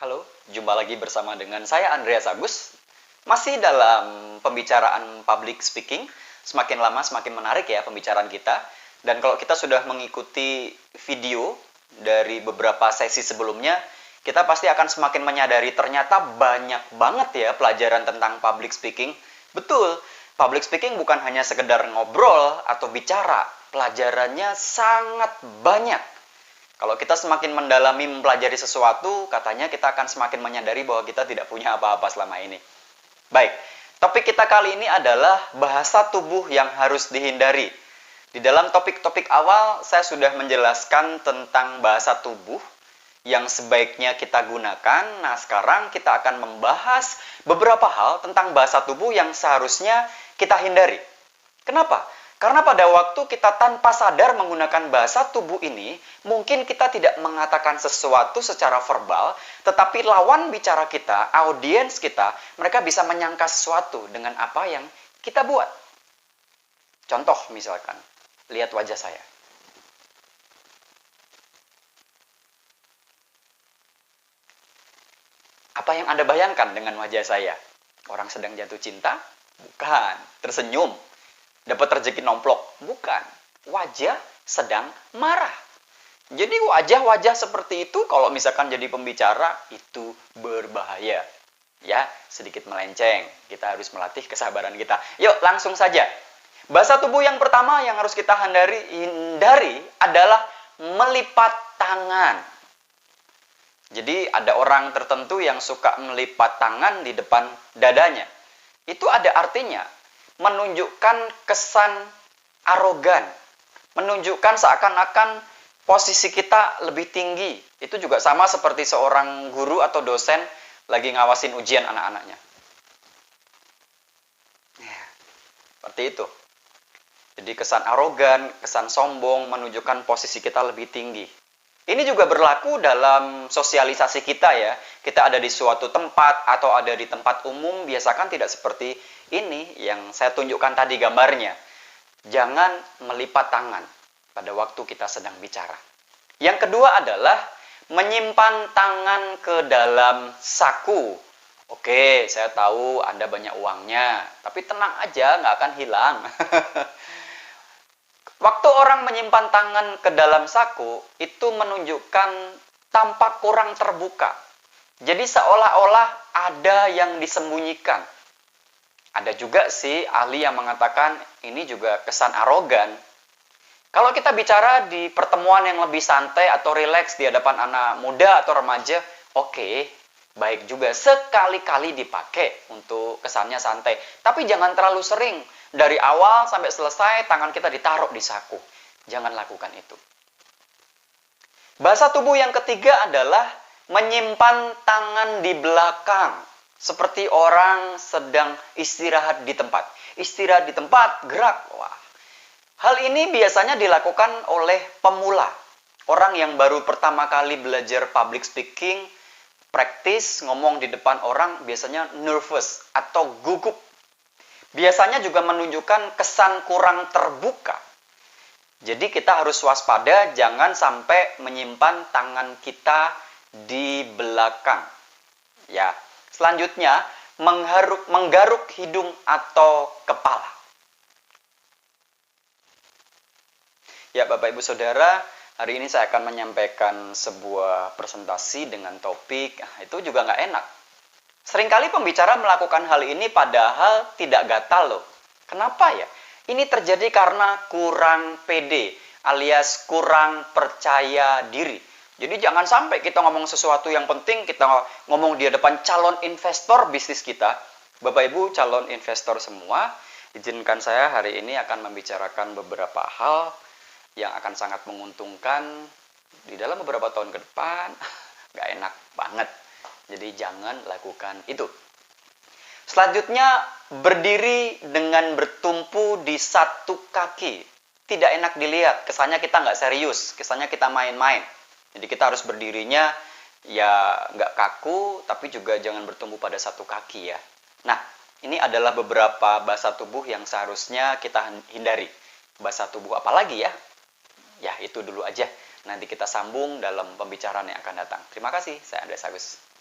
Halo, jumpa lagi bersama dengan saya Andreas Agus. Masih dalam pembicaraan public speaking, semakin lama semakin menarik ya pembicaraan kita. Dan kalau kita sudah mengikuti video dari beberapa sesi sebelumnya, kita pasti akan semakin menyadari ternyata banyak banget ya pelajaran tentang public speaking. Betul, public speaking bukan hanya sekedar ngobrol atau bicara, pelajarannya sangat banyak. Kalau kita semakin mendalami mempelajari sesuatu, katanya kita akan semakin menyadari bahwa kita tidak punya apa-apa selama ini. Baik, topik kita kali ini adalah bahasa tubuh yang harus dihindari. Di dalam topik-topik awal, saya sudah menjelaskan tentang bahasa tubuh yang sebaiknya kita gunakan. Nah, sekarang kita akan membahas beberapa hal tentang bahasa tubuh yang seharusnya kita hindari. Kenapa? Karena pada waktu kita tanpa sadar menggunakan bahasa tubuh ini, mungkin kita tidak mengatakan sesuatu secara verbal, tetapi lawan bicara kita, audiens kita, mereka bisa menyangka sesuatu dengan apa yang kita buat. Contoh misalkan, lihat wajah saya. Apa yang Anda bayangkan dengan wajah saya? Orang sedang jatuh cinta? Bukan. Tersenyum? Dapat rezeki nomplok? Bukan. Wajah sedang marah. Jadi wajah-wajah seperti itu kalau misalkan jadi pembicara itu berbahaya. Ya, sedikit melenceng. Kita harus melatih kesabaran kita. Yuk, langsung saja. Bahasa tubuh yang pertama yang harus kita hindari adalah melipat tangan. Jadi ada orang tertentu yang suka melipat tangan di depan dadanya. Itu ada artinya menunjukkan kesan arogan, menunjukkan seakan-akan posisi kita lebih tinggi. Itu juga sama seperti seorang guru atau dosen lagi ngawasin ujian anak-anaknya. Seperti itu. Jadi kesan arogan, kesan sombong, menunjukkan posisi kita lebih tinggi. Ini juga berlaku dalam sosialisasi kita ya. Kita ada di suatu tempat atau ada di tempat umum, biasakan tidak seperti ini yang saya tunjukkan tadi gambarnya. Jangan melipat tangan pada waktu kita sedang bicara. Yang kedua adalah menyimpan tangan ke dalam saku. Oke, saya tahu Anda banyak uangnya, tapi tenang aja, nggak akan hilang. Waktu orang menyimpan tangan ke dalam saku, itu menunjukkan tampak kurang terbuka. Jadi seolah-olah ada yang disembunyikan. Ada juga sih ahli yang mengatakan ini juga kesan arogan. Kalau kita bicara di pertemuan yang lebih santai atau rileks di hadapan anak muda atau remaja, oke, baik juga sekali-kali dipakai untuk kesannya santai. Tapi jangan terlalu sering. Dari awal sampai selesai, tangan kita ditaruh di saku. Jangan lakukan itu. Bahasa tubuh yang ketiga adalah menyimpan tangan di belakang. Seperti orang sedang istirahat di tempat. Istirahat di tempat, gerak. Wah. Hal ini biasanya dilakukan oleh pemula. Orang yang baru pertama kali belajar public speaking, praktis, ngomong di depan orang, biasanya nervous atau gugup. Biasanya juga menunjukkan kesan kurang terbuka. Jadi kita harus waspada, jangan sampai menyimpan tangan kita di belakang. Ya, selanjutnya menggaruk hidung atau kepala. Ya, Bapak Ibu Saudara, hari ini saya akan menyampaikan sebuah presentasi dengan topik, itu juga nggak enak. Seringkali pembicara melakukan hal ini padahal tidak gatal loh. Kenapa ya? Ini terjadi karena kurang pede alias kurang percaya diri. Jadi jangan sampai kita ngomong sesuatu yang penting, kita ngomong di depan calon investor bisnis kita. Bapak Ibu calon investor semua, izinkan saya hari ini akan membicarakan beberapa hal yang akan sangat menguntungkan di dalam beberapa tahun ke depan. Gak enak banget. Jadi jangan lakukan itu. Selanjutnya, berdiri dengan bertumpu di satu kaki. Tidak enak dilihat, kesannya kita nggak serius, kesannya kita main-main. Jadi kita harus berdirinya ya nggak kaku, tapi juga jangan bertumpu pada satu kaki ya. Nah, ini adalah beberapa bahasa tubuh yang seharusnya kita hindari. Bahasa tubuh apa lagi ya? Ya, itu dulu aja. Nanti kita sambung dalam pembicaraan yang akan datang. Terima kasih, saya Andreas Agus.